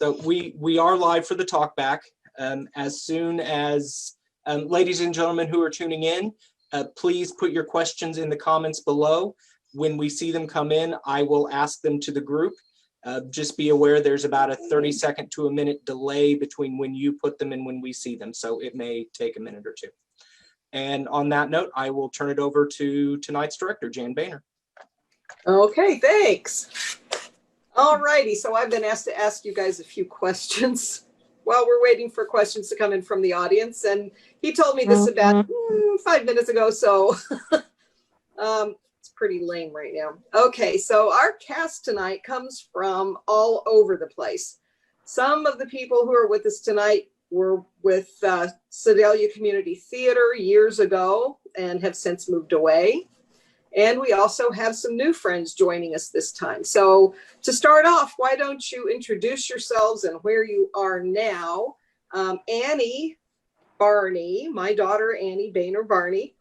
So we are live for the talkback. As soon as, ladies and gentlemen who are tuning in, please put your questions in the comments below. When we see them come in, I will ask them to the group. Just be aware there's about a 30-second to a minute delay between when you put them and when we see them. So it may take a minute or two. And on that note, I will turn it over to tonight's director, Jan Boehner. Okay, thanks. All righty, so I've been asked to ask you guys a few questions while we're waiting for questions to come in from the audience. And he told me this about 5 minutes ago, so it's pretty lame right now. Okay, so our cast tonight comes from all over the place. Some of the people who are with us tonight were with Sedalia Community Theater years ago and have since moved away. And we also have some new friends joining us this time. So to start off, why don't you introduce yourselves and where you are now? Annie Barney, my daughter Annie Boehner Barney,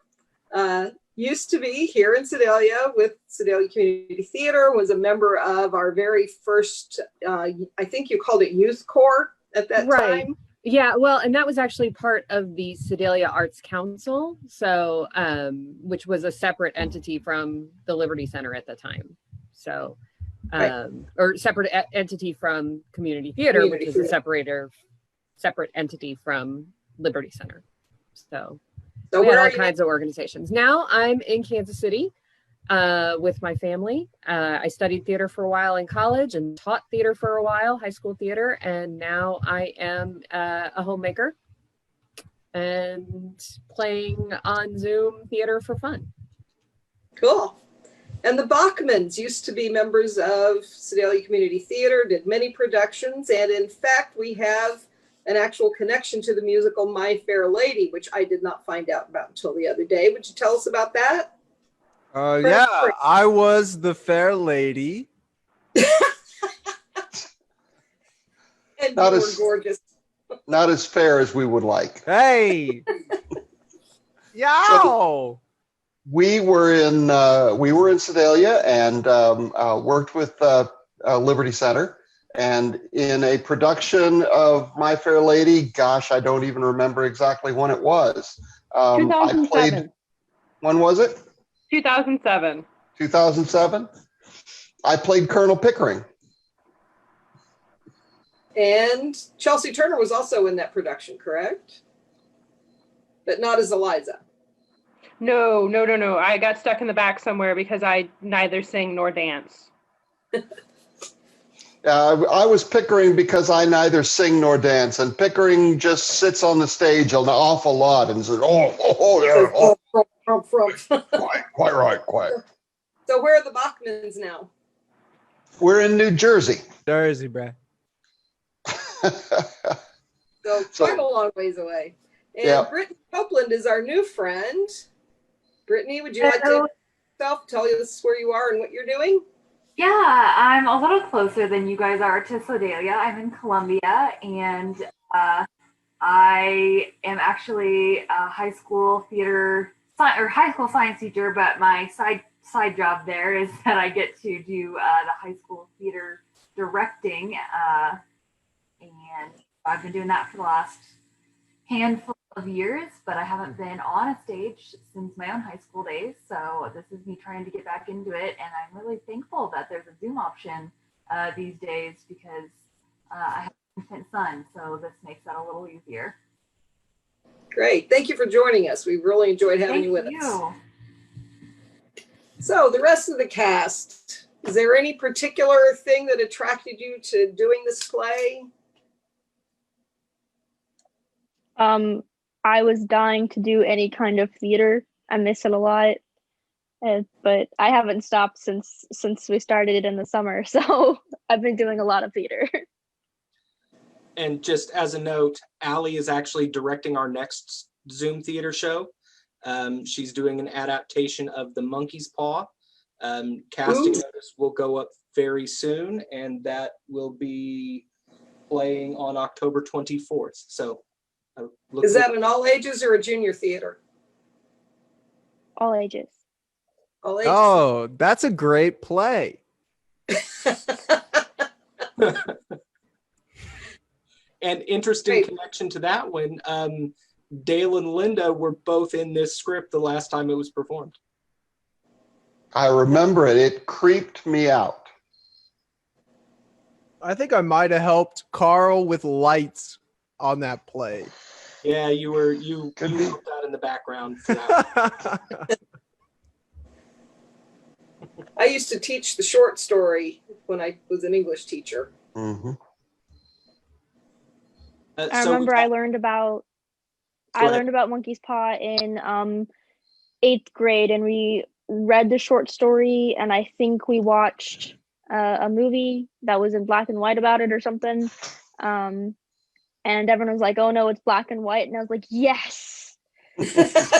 used to be here in Sedalia with Sedalia Community Theater, was a member of our very first, I think you called it Youth Corps at that time. Yeah, well, and that was actually part of the Sedalia Arts Council, so which was a separate entity from the Liberty Center at the time. So, or separate entity from Community Theater, which is a separate entity from Liberty Center. So we had all kinds of organizations. Now I'm in Kansas City with my family. I studied theater for a while in college and taught theater for a while, high school theater, and now I am a homemaker and playing on Zoom theater for fun. Cool. And the Bachmans used to be members of Sedalia Community Theater, did many productions, and in fact we have an actual connection to the musical My Fair Lady, which I did not find out about until the other day. Would you tell us about that? Yeah, I was the fair lady. And you were gorgeous. Not as fair as we would like. Hey! Yow! So we were in Sedalia and worked with Liberty Center, and in a production of My Fair Lady, gosh, I don't even remember exactly when it was. 2007. I played. When was it? 2007. 2007. I played Colonel Pickering. And Chelsea Turner was also in that production, correct? But not as Eliza. No. I got stuck in the back somewhere because I neither sing nor dance. I was Pickering because I neither sing nor dance, and Pickering just sits on the stage an awful lot and says, there. Quite right. So where are the Bachmans now? We're in New Jersey. Jersey, bruh. So quite a long ways away. And Brittany Copeland is our new friend. Brittany, would you like to tell us where you are and what you're doing? Yeah, I'm a little closer than you guys are to Sedalia. I'm in Columbia, and I am actually a high school science teacher, but my side job there is that I get to do the high school theater directing, and I've been doing that for the last handful of years, but I haven't been on a stage since my own high school days, so this is me trying to get back into it, and I'm really thankful that there's a Zoom option these days because I have an infant son, so this makes that a little easier. Great. Thank you for joining us. We really enjoyed having you with us. So the rest of the cast, is there any particular thing that attracted you to doing this play? I was dying to do any kind of theater. I miss it a lot, but I haven't stopped since we started it in the summer. So I've been doing a lot of theater. And just as a note, Allie is actually directing our next Zoom theater show. She's doing an adaptation of The Monkey's Paw. Casting notice will go up very soon, and that will be playing on October 24th. So is that an all ages or a junior theater? All ages. All ages. Oh, that's a great play. And interesting connection to that one, Dale and Linda were both in this script the last time it was performed. I remember it. It creeped me out. I think I might have helped Carl with lights on that play. Yeah, you helped out in the background for that. I used to teach the short story when I was an English teacher. Mm-hmm. I remember I learned about Monkey's Paw in 8th grade, and we read the short story, and I think we watched a movie that was in black and white about it or something. And everyone was like, "Oh no, it's black and white," and I was like, "Yes,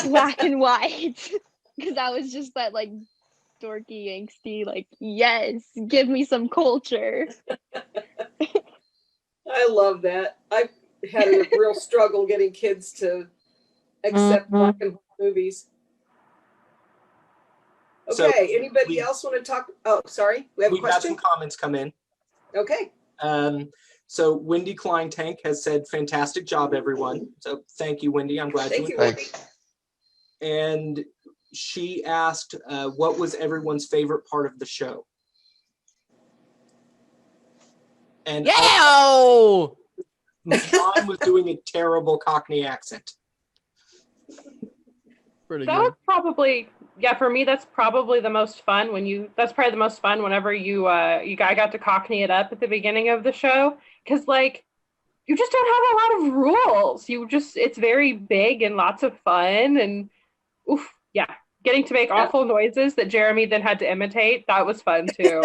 black and white," because I was just that like dorky, angsty, like, yes, give me some culture. I love that. I had a real struggle getting kids to accept black and white movies. Okay, So anybody else want to talk? Oh, sorry, we have a We've had question? some comments come in. Okay. So Wendy Klein Tank has said, fantastic job, everyone. So thank you, Wendy. I'm glad you enjoyed it. And she asked, what was everyone's favorite part of the show? And Yo! John was doing a terrible Cockney accent. Pretty That good. was probably, yeah, for me, that's probably the most fun that's probably the most fun whenever I got to Cockney it up at the beginning of the show. Cause like, you just don't have a lot of rules. It's very big and lots of fun and oof, yeah. Getting to make awful noises that Jeremy then had to imitate. That was fun too.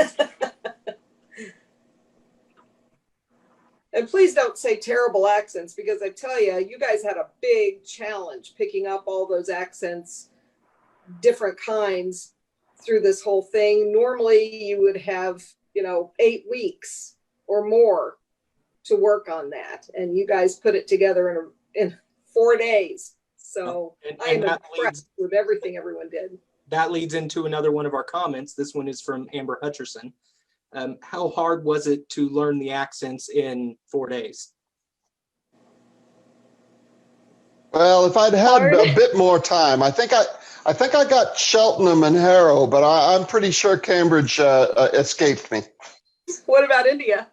And please don't say terrible accents, because I tell you, you guys had a big challenge picking up all those accents, different kinds, through this whole thing. Normally you would have, 8 weeks or more to work on that. And you guys put it together in 4 days. So I am impressed with everything everyone did. That leads into another one of our comments. This one is from Amber Hutcherson. How hard was it to learn the accents in 4 days? Well, if I'd had a bit more time, I think I got Cheltenham and Harrow, but I'm pretty sure Cambridge escaped me. What about India?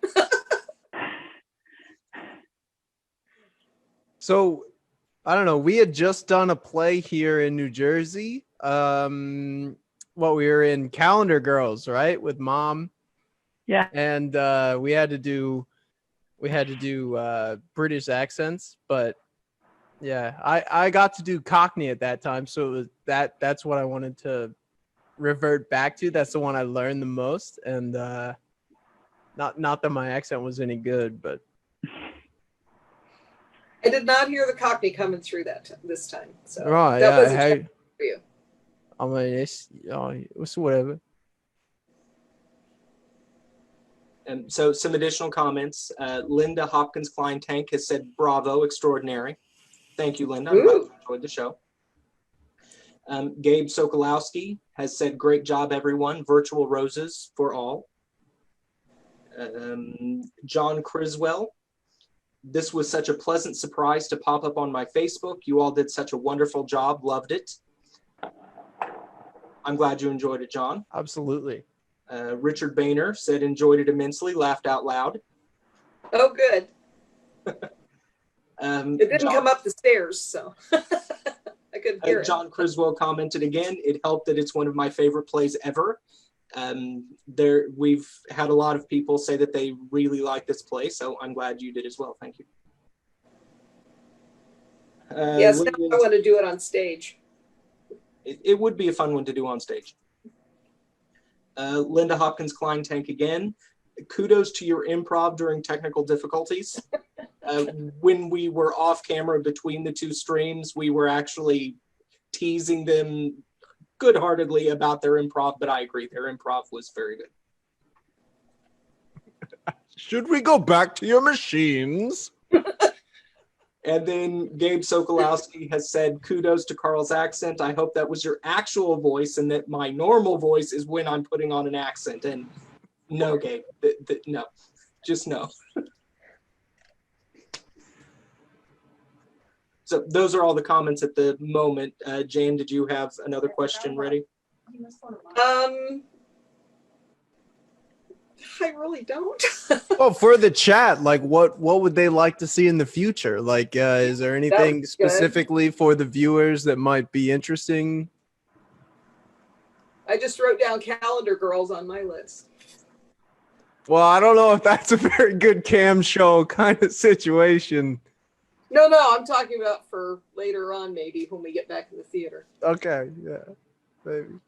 So, I don't know. We had just done a play here in New Jersey. We were in Calendar Girls, right, with Mom. Yeah. And we had to do British accents, but yeah, I got to do Cockney at that time, so it was that's what I wanted to revert back to. That's the one I learned the most, and not that my accent was any good, but I did not hear the Cockney coming through this time. So right, that yeah, was a challenge for you. I mean, it's whatever. So some additional comments. Linda Hopkins Klein Tank has said, bravo, extraordinary. Thank you, Linda. I'm glad you enjoyed the show. Gabe Sokolowski has said, great job, everyone. Virtual roses for all. John Criswell. This was such a pleasant surprise to pop up on my Facebook. You all did such a wonderful job. Loved it. I'm glad you enjoyed it, John. Absolutely. Richard Boehner said, enjoyed it immensely, laughed out loud. Oh, good. It didn't come up the stairs, so I couldn't hear it. John Criswell commented again, it helped that it's one of my favorite plays ever. We've had a lot of people say that they really like this play, so I'm glad you did as well. Thank you. Yes, now I want to do it on stage. It would be a fun one to do on stage. Linda Hopkins Klein Tank again. Kudos to your improv during technical difficulties. When we were off camera between the two streams, we were actually teasing them good-heartedly about their improv, but I agree, their improv was very good. Should we go back to your machines? And then Gabe Sokolowski has said, kudos to Carl's accent. I hope that was your actual voice and that my normal voice is when I'm putting on an accent. And no, Gabe, no, just no. So those are all the comments at the moment. Jan, did you have another question ready? I really don't. Well, for the chat, like what would they like to see in the future? Like, is there anything good. specifically for the viewers that might be interesting? I just wrote down Calendar Girls on my list. Well, I don't know if that's a very good cam show kind of situation. No, I'm talking about for later on, maybe when we get back in the theater. Okay, yeah, maybe.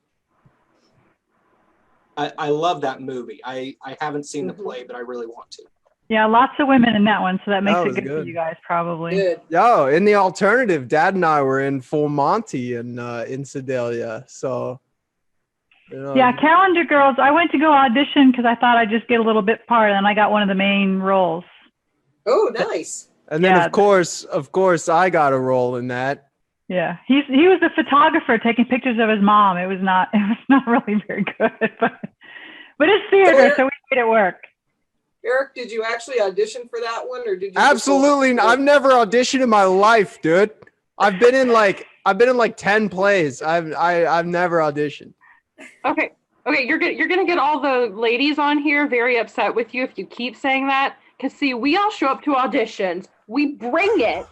I love that movie. I haven't seen the play, but I really want to. Yeah, lots of women in that one, so that makes That it was good, for good. you guys, probably. Good. Yo, in the alternative, Dad and I were in Full Monty in Sedalia, so. You know, Yeah, Calendar Girls. I went to go audition because I thought I'd just get a little bit part, and I got one of the main roles. Oh, nice. and then yeah. of course, I got a role in that. Yeah, he was the photographer taking pictures of his mom. It was not really very good, but it's theater, so we made it work. Eric, did you actually audition for that one, or did you? Absolutely, I've never auditioned in my life, dude. I've been in like 10 plays. I've never auditioned. Okay, you're gonna get all the ladies on here very upset with you if you keep saying that. Cause see, we all show up to auditions, we bring it,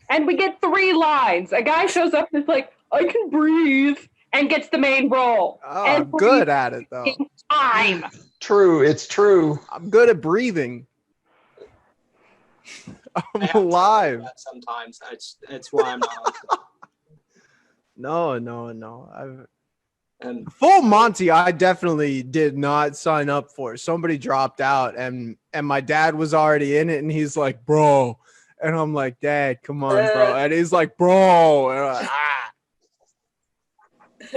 and we get 3 lines. A guy shows up and is like, "I can breathe," and gets the main role. Oh, and I'm good at it though. Time. True, it's true. I'm good at breathing. I'm alive. Sometimes that's why I'm not. No. Full Monty, I definitely did not sign up for. Somebody dropped out, and my dad was already in it, and he's like, "Bro," and I'm like, "Dad, come on, bro," and he's like, "Bro," and I'm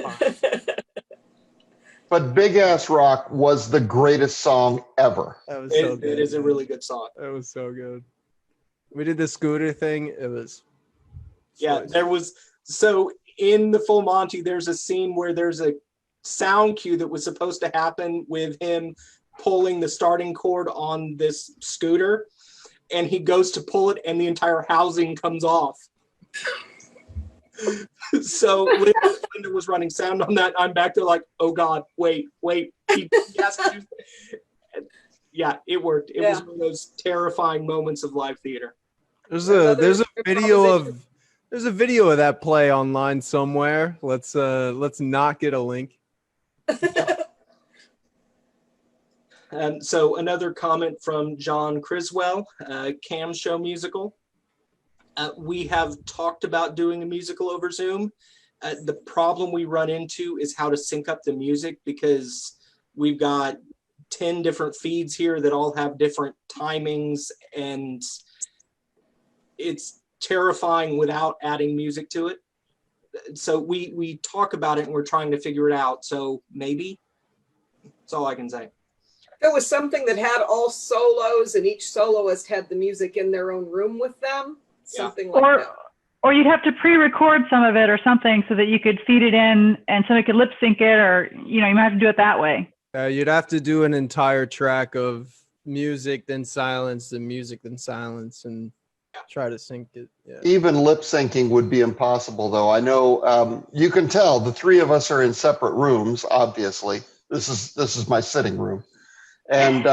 like, But Big Ass Rock was the greatest song ever. That was so good. It is a really good song. It was so good. We did the scooter thing. It was. Yeah, there was. So in the Full Monty, there's a scene where there's a sound cue that was supposed to happen with him pulling the starting cord on this scooter, and he goes to pull it, and the entire housing comes off. So Linda was running sound on that. I'm back there like, oh God, wait. He has to do. Yeah, it worked. It was one of those terrifying moments of live theater. There's a video of that play online somewhere. Let's not get a link. So another comment from John Criswell, Cam Show musical. We have talked about doing a musical over Zoom. The problem we run into is how to sync up the music, because we've got 10 different feeds here that all have different timings, and it's terrifying without adding music to it. So we talk about it and we're trying to figure it out. So maybe that's all I can say. There was something that had all solos, and each soloist had the music in their own room with them. Something like that. Or you'd have to pre-record some of it or something so that you could feed it in and somebody could lip sync it, or you might have to do it that way. You'd have to do an entire track of music, then silence, then music, then silence, and try to sync it. Yeah. Even lip syncing would be impossible, though. I know you can tell the 3 of us are in separate rooms. Obviously, this is my sitting room, and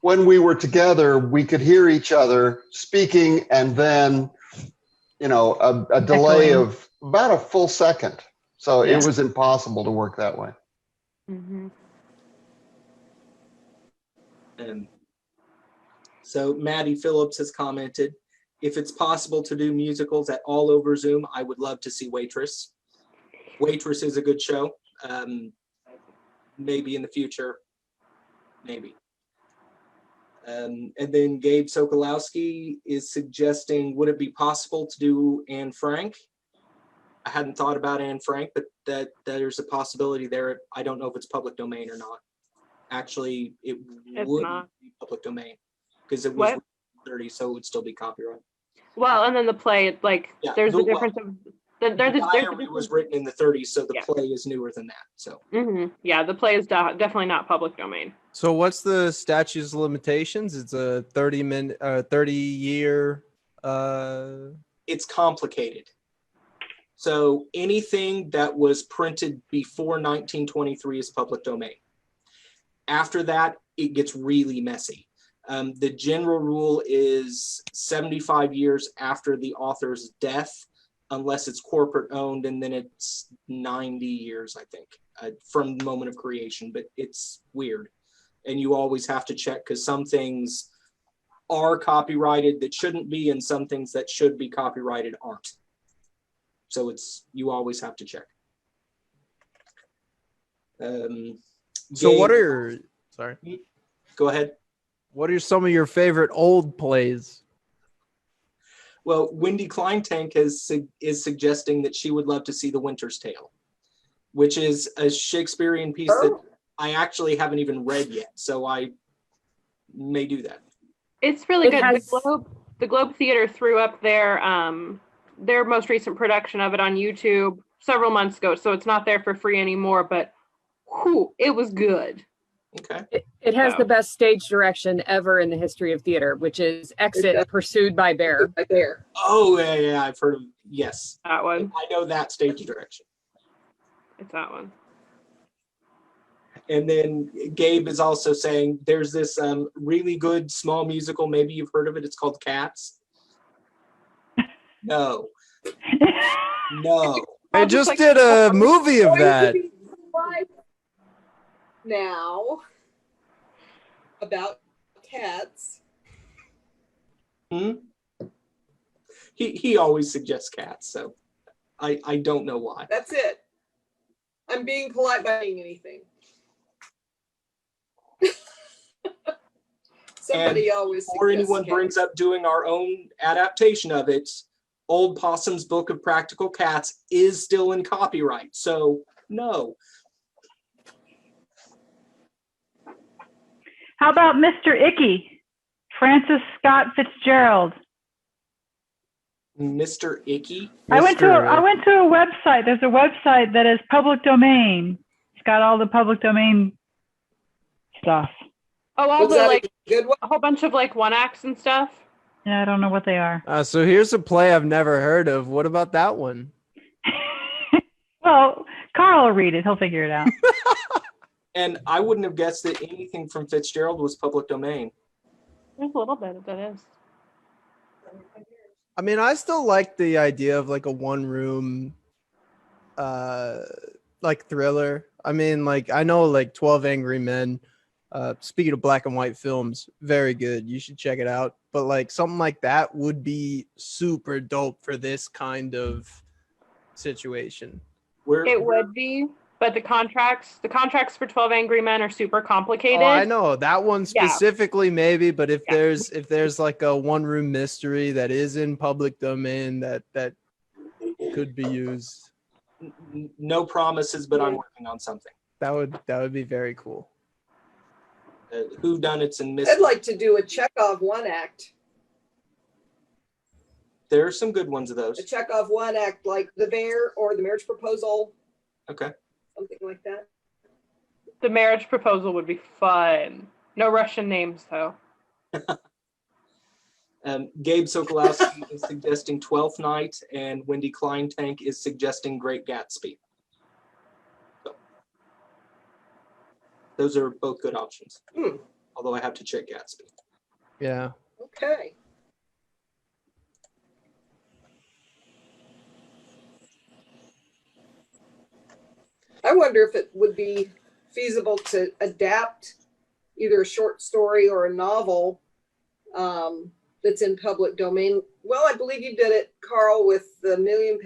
when we were together, we could hear each other speaking, and then a delay of about a full second. So it was impossible to work that way. Mm-hmm. So Maddie Phillips has commented, if it's possible to do musicals at all over Zoom, I would love to see Waitress. Waitress is a good show. Maybe in the future, maybe. And then Gabe Sokolowski is suggesting, would it be possible to do Anne Frank? I hadn't thought about Anne Frank, but that there's a possibility there. I don't know if it's public domain or not. Actually, it would be public domain because it was 30, so it would still be copyright. Well, and then the play, there's the difference of the diary was written in the 30s, so the play is newer than that. So yeah, the play is definitely not public domain. So what's the statute of limitations? It's a 30-year It's complicated. So anything that was printed before 1923 is public domain. After that, it gets really messy. The general rule is 75 years after the author's death, unless it's corporate owned, and then it's 90 years, I think, from the moment of creation, but it's weird. And you always have to check, because some things are copyrighted that shouldn't be, and some things that should be copyrighted aren't. So you always have to check. So what are, sorry. Go ahead. What are some of your favorite old plays? Well, Wendy Kleintank is suggesting that she would love to see The Winter's Tale, which is a Shakespearean piece that I actually haven't even read yet, so I may do that. It's really good. The Globe Theater threw up their most recent production of it on YouTube several months ago, so it's not there for free anymore, but whew, it was good. Okay. It has the best stage direction ever in the history of theater, which is Exit Pursued by Bear. Oh, yeah, I've heard of, yes. That one. I know that stage direction. It's that one. And then Gabe is also saying there's this really good small musical, maybe you've heard of it, it's called Cats. No. No. I just did a movie of that. Now about cats. He always suggests Cats, so I don't know why. That's it. I'm being polite by saying anything. Somebody always before anyone brings up doing our own adaptation of it, Old Possum's Book of Practical Cats is still in copyright, so no. How about Mr. Icky? Francis Scott Fitzgerald. Mr. Icky? I went to a website. There's a website that is public domain. It's got all the public domain stuff. Oh, all the like a whole bunch of like one acts and stuff. Yeah, I don't know what they are. So here's a play I've never heard of. What about that one? Well, Carl will read it. He'll figure it out. And I wouldn't have guessed that anything from Fitzgerald was public domain. There's a little bit of that is. I mean, I still like the idea of like a one-room, like thriller. I mean, like I know like 12 Angry Men. Speaking of black and white films, very good. You should check it out. But like something like that would be super dope for this kind of situation. It would be, but the contracts for 12 Angry Men are super complicated. Oh, I know that one specifically, maybe. But if there's like a one-room mystery that is in public domain that could be used. No promises, but I'm working on something. That would be very cool. Whodunits and mysteries. I'd like to do a Chekhov one act. There are some good ones of those. A Chekhov one act, like The Bear or The Marriage Proposal. Okay. Something like that. The Marriage Proposal would be fun. No Russian names, though. Gabe Sokolowski is suggesting Twelfth Night, and Wendy Kleintank is suggesting Great Gatsby. So, those are both good options. Although I have to check Gatsby. Yeah. Okay. I wonder if it would be feasible to adapt either a short story or a novel that's in public domain. Well, I believe you did it, Carl, with the £1 Million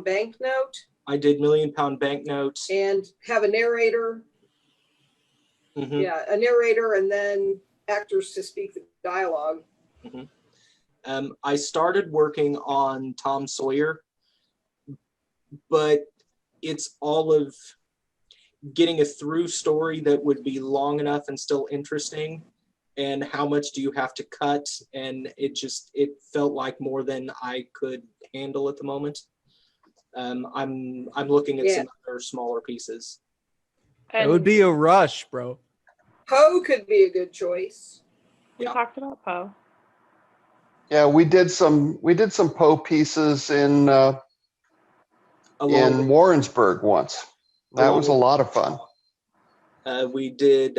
Banknote. I did £1 Million Banknote. And have a narrator. Mm-hmm. Yeah, a narrator and then actors to speak the dialogue. Mm-hmm. I started working on Tom Sawyer, but it's all of getting a through story that would be long enough and still interesting, and how much do you have to cut, and it felt like more than I could handle at the moment. I'm looking at some other smaller pieces. It would be a rush, bro. Poe could be a good choice. We talked about Poe. Yeah, we did some Poe pieces in Along with, Warrensburg once. That along was a with, lot of fun. we did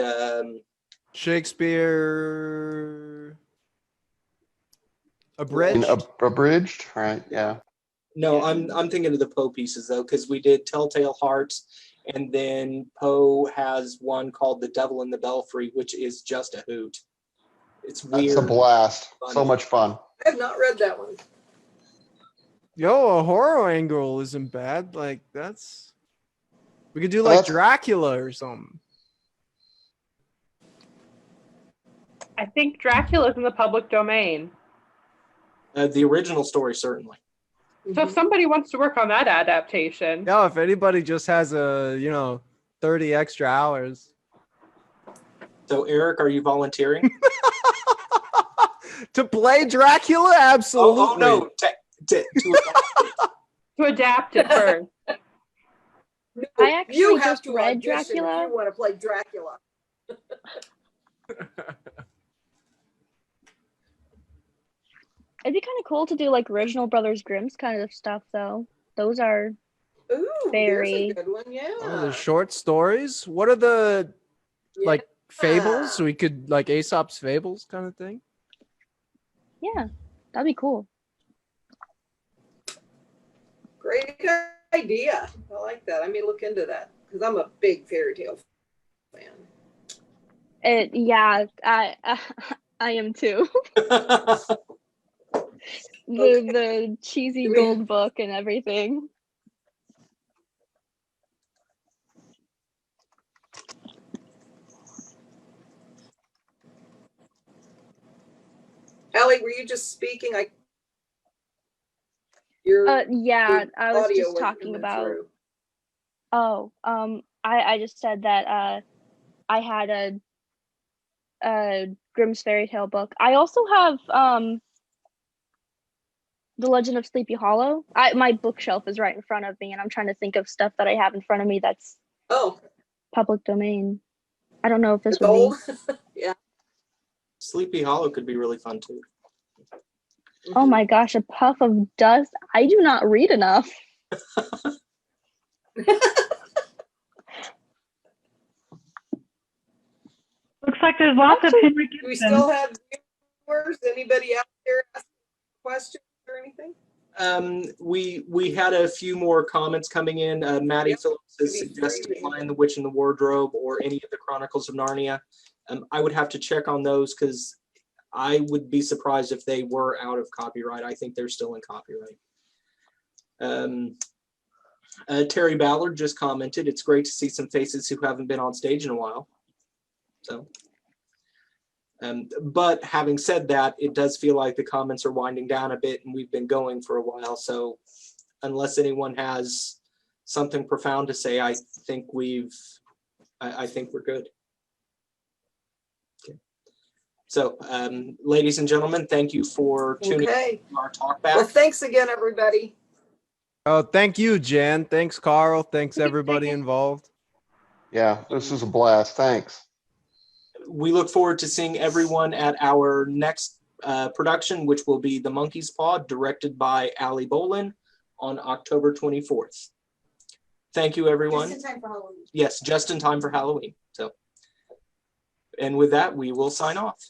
Shakespeare In abridged. abridged, right? Yeah. no, Yeah. I'm thinking of the Poe pieces though, because we did Telltale Hearts, and then Poe has one called The Devil in the Belfry, which is just a hoot. It's weird. That's a blast. Funny. So much fun. I have not read that one. Yo, a horror angle isn't bad. Like that's we could do like That's- Dracula or something. I think Dracula's in the public domain. The original story, certainly. So if somebody wants to work on that adaptation, Yeah, if anybody just has 30 extra hours. So, Eric, are you volunteering? To play Dracula? Absolutely. Oh no, to adapt it first. No, I actually you have just to read audition Dracula. if you want to play Dracula. It'd be kind of cool to do like original Brothers Grimm's kind of stuff, though. Those are Ooh, Very- there's a good one. Yeah. Oh, the short stories. What are the Yeah. like fables? We could like Aesop's fables kind of thing. yeah, that'd be cool. Great idea. I like that. I may look into that because I'm a big fairy tale fan. I am too. Okay. The cheesy Do we- gold book and everything. Allie, were you just speaking? Your Yeah, I was audio just wasn't talking coming about. through. Oh, I just said that I had a Grimm's fairy tale book. I also have The Legend of Sleepy Hollow. My bookshelf is right in front of me, and I'm trying to think of stuff that I have in front of me that's Oh, public domain. I don't know if this it's would old. be. Sleepy Hollow could be really fun too. Oh my gosh, a puff of dust. I do not read enough. Looks like there's lots of Henry Do we Gibson. still have viewers? Anybody out there asking questions or anything? We had a few more comments coming in. Maddie Yep. Phillips has Could be suggested freezing. Lion, the Witch, and the Wardrobe, or any of the Chronicles of Narnia. I would have to check on those because I would be surprised if they were out of copyright. I think they're still in copyright. Terry Ballard just commented, "It's great to see some faces who haven't been on stage in a while." So, but having said that, it does feel like the comments are winding down a bit, and we've been going for a while. So, unless anyone has something profound to say, I think we're good. Okay. So, ladies and gentlemen, thank you for tuning Okay. in to our talk Well, back. thanks again, everybody. Oh, thank you, Jen. Thanks, Carl. Thanks everybody involved. Yeah, this was a blast. Thanks. We look forward to seeing everyone at our next production, which will be The Monkey's Paw, directed by Allie Bolin, on October 24th. Thank you, everyone. Just in time for Halloween. Yes, just in time for Halloween. So, and with that, we will sign off.